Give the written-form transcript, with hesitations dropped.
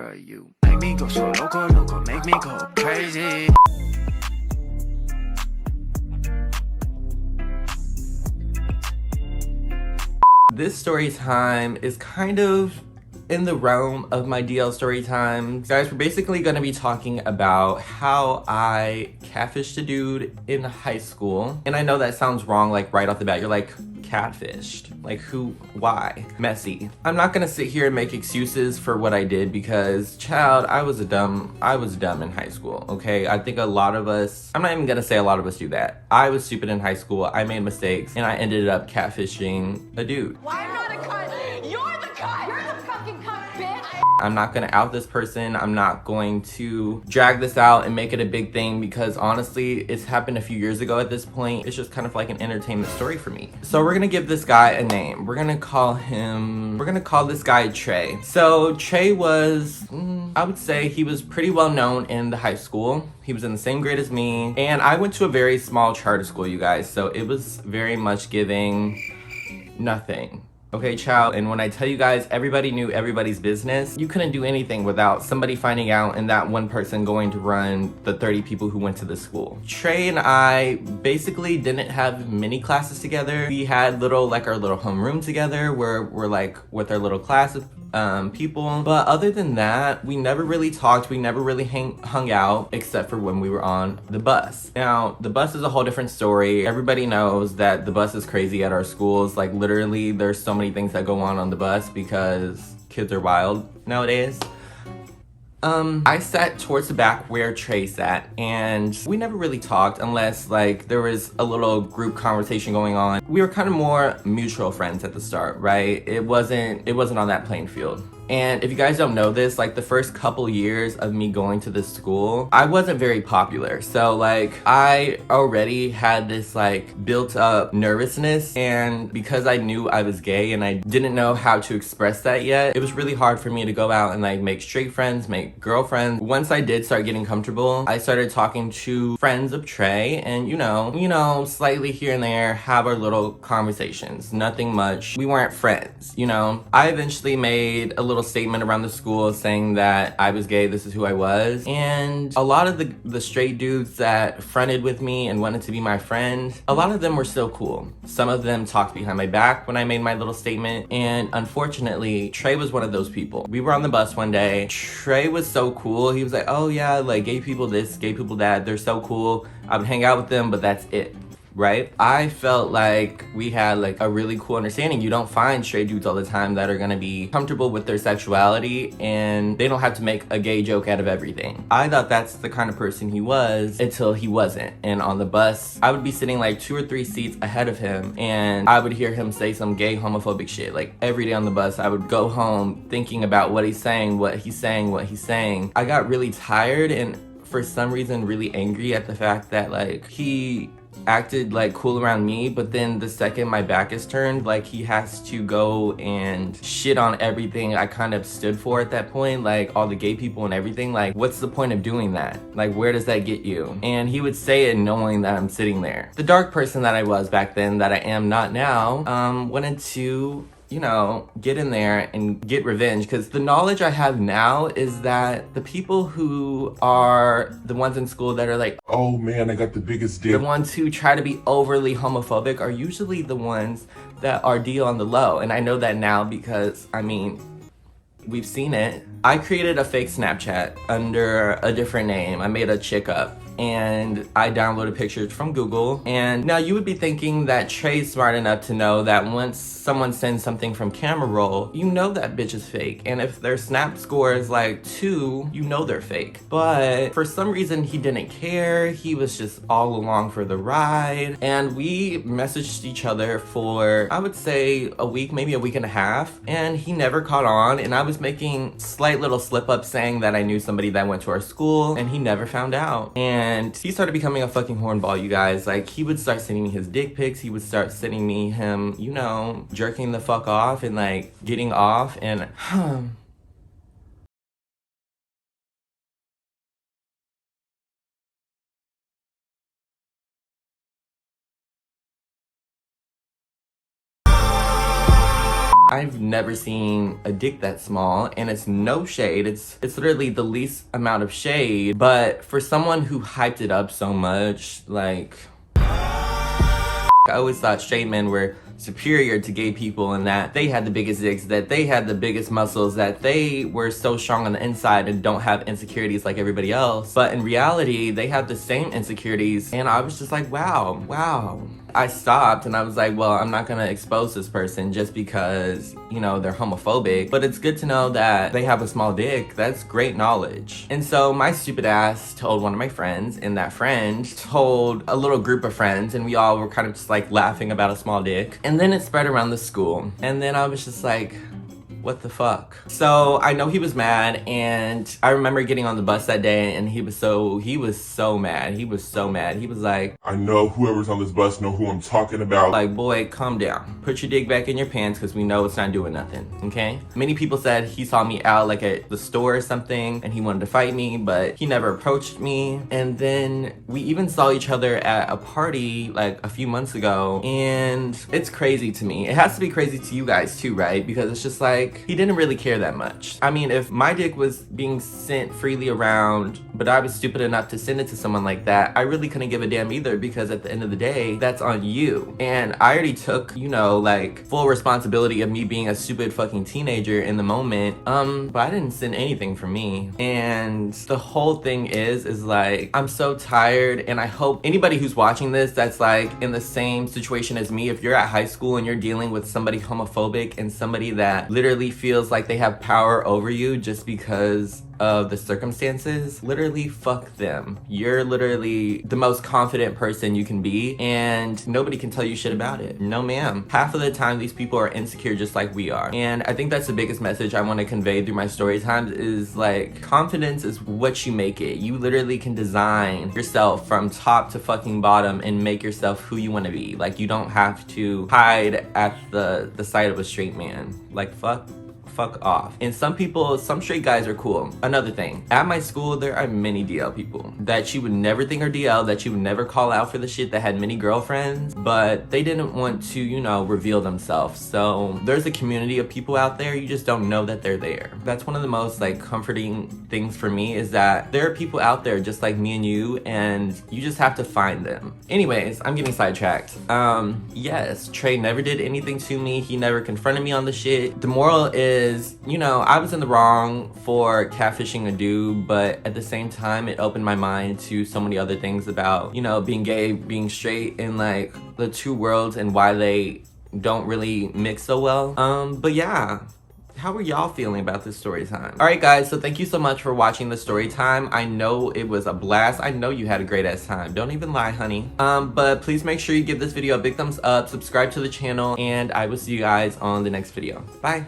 girl, you make me go so loco, loco, make me go crazy. This story time is kind of in the realm of my DL story time. Guys, we're basically gonna be talking about how I catfished a dude in high school. And I know that sounds wrong, like right off the bat. You're like, catfished? Like who, why? Messy. I'm not gonna sit here and make excuses for what I did because, child, I was dumb in high school, okay? I think a lot of us, I'm not even gonna say a lot of us do that. I was stupid in high school, I made mistakes, and I ended up catfishing a dude. Why am I not a cunt? You're the cunt! You're the fucking cunt, bitch! I'm not gonna out this person. I'm not going to drag this out and make it a big thing because honestly, it's happened a few years ago at this point. It's just kind of like an entertainment story for me. So we're gonna give this guy a name. We're gonna call this guy Trey. So Trey was, I would say he was pretty well known in the high school. He was in the same grade as me. And I went to a very small charter school, you guys. So it was very much giving nothing. Okay, child, and when I tell you guys everybody knew everybody's business, you couldn't do anything without somebody finding out and that one person going to run the 30 people who went to the school. Trey and I basically didn't have many classes together. We had our little homeroom together where we're like with our little class of people. But other than that, we never really talked. We never really hung out except for when we were on the bus. Now, the bus is a whole different story. Everybody knows that the bus is crazy at our schools. Like literally, there's so many things that go on the bus because kids are wild nowadays. I sat towards the back where Trey sat, and we never really talked unless like there was a little group conversation going on. We were kind of more mutual friends at the start, right? It wasn't on that playing field. And if you guys don't know this, like the first couple years of me going to this school, I wasn't very popular. So like I already had this like built up nervousness, and because I knew I was gay and I didn't know how to express that yet, it was really hard for me to go out and like make straight friends, make girlfriends. Once I did start getting comfortable, I started talking to friends of Trey and you know, slightly here and there have our little conversations. Nothing much. We weren't friends, you know. I eventually made a little statement around the school saying that I was gay, this is who I was. And a lot of the straight dudes that fronted with me and wanted to be my friend, a lot of them were still cool. Some of them talked behind my back when I made my little statement. And unfortunately, Trey was one of those people. We were on the bus one day. Trey was so cool. He was like, oh yeah, like gay people this, gay people that, they're so cool. I would hang out with them, but that's it. Right? I felt like we had like a really cool understanding. You don't find straight dudes all the time that are gonna be comfortable with their sexuality and they don't have to make a gay joke out of everything. I thought that's the kind of person he was until he wasn't. And on the bus, I would be sitting like 2 or 3 seats ahead of him and I would hear him say some gay homophobic shit. Like every day on the bus, I would go home thinking about what he's saying. I got really tired and for some reason really angry at the fact that like he acted like cool around me, but then the second my back is turned, like he has to go and shit on everything I kind of stood for at that point, like all the gay people and everything. Like what's the point of doing that? Like where does that get you? And he would say it knowing that I'm sitting there. The dark person that I was back then, that I am not now, wanted to, you know, get in there and get revenge, because the knowledge I have now is that the people who are the ones in school that are like, oh man, I got the biggest dick, the ones who try to be overly homophobic are usually the ones that are deal on the low. And I know that now because, I mean, we've seen it. I created a fake Snapchat under a different name. I made a chick up and I downloaded pictures from Google. And now you would be thinking that Trey's smart enough to know that once someone sends something from camera roll, you know that bitch is fake. And if their snap score is like 2, you know they're fake. But for some reason he didn't care. He was just all along for the ride. And we messaged each other for, I would say, a week, maybe a week and a half. And he never caught on. And I was making slight little slip ups saying that I knew somebody that went to our school, and he never found out. And he started becoming a fucking hornball, you guys. Like he would start sending me his dick pics. He would start sending me him, you know, jerking the fuck off and like getting off. And I've never seen a dick that small, and it's no shade. It's literally the least amount of shade, but for someone who hyped it up so much, like, I always thought straight men were superior to gay people and that they had the biggest dicks, that they had the biggest muscles, that they were so strong on the inside and don't have insecurities like everybody else. But in reality, they have the same insecurities, and I was just like, wow. I stopped and I was like, well, I'm not gonna expose this person just because, you know, they're homophobic, but it's good to know that they have a small dick. That's great knowledge. And so my stupid ass told one of my friends, and that friend told a little group of friends, and we all were kind of just like laughing about a small dick. And then it spread around the school, and then I was just like, what the fuck? So I know he was mad, and I remember getting on the bus that day, and he was so mad. He was like, I know whoever's on this bus know who I'm talking about. Like, boy, calm down. Put your dick back in your pants, because we know it's not doing nothing, okay? Many people said he saw me out like at the store or something, and he wanted to fight me, but he never approached me. And then we even saw each other at a party like a few months ago, and it's crazy to me. It has to be crazy to you guys too, right? Because it's just like, he didn't really care that much. I mean, if my dick was being sent freely around, but I was stupid enough to send it to someone like that, I really couldn't give a damn either, because at the end of the day, that's on you. And I already took, you know, like, full responsibility of me being a stupid fucking teenager in the moment. But I didn't send anything from me. And the whole thing is like, I'm so tired, and I hope anybody who's watching this that's like in the same situation as me, if you're at high school and you're dealing with somebody homophobic and somebody that literally feels like they have power over you just because of the circumstances, literally fuck them. You're literally the most confident person you can be, and nobody can tell you shit about it. No ma'am. Half of the time these people are insecure just like we are. And I think that's the biggest message I want to convey through my story times is like, confidence is what you make it. You literally can design yourself from top to fucking bottom and make yourself who you want to be. Like, you don't have to hide at the sight of a straight man. Like, fuck off. And some straight guys are cool. Another thing, at my school, there are many DL people that you would never think are DL, that you would never call out for the shit, that had many girlfriends, but they didn't want to, you know, reveal themselves. So there's a community of people out there, you just don't know that they're there. That's one of the most like comforting things for me, is that there are people out there just like me and you just have to find them. Anyways, I'm getting sidetracked. Yes, Trey never did anything to me. He never confronted me on the shit. The moral is, you know, I was in the wrong for catfishing a dude, but at the same time, it opened my mind to so many other things about, you know, being gay, being straight, and like the two worlds and why they don't really mix so well. But yeah. How are y'all feeling about this story time? All right, guys, so thank you so much for watching the story time. I know it was a blast. I know you had a great ass time. Don't even lie, honey. But please make sure you give this video a big thumbs up, subscribe to the channel, and I will see you guys on the next video. Bye.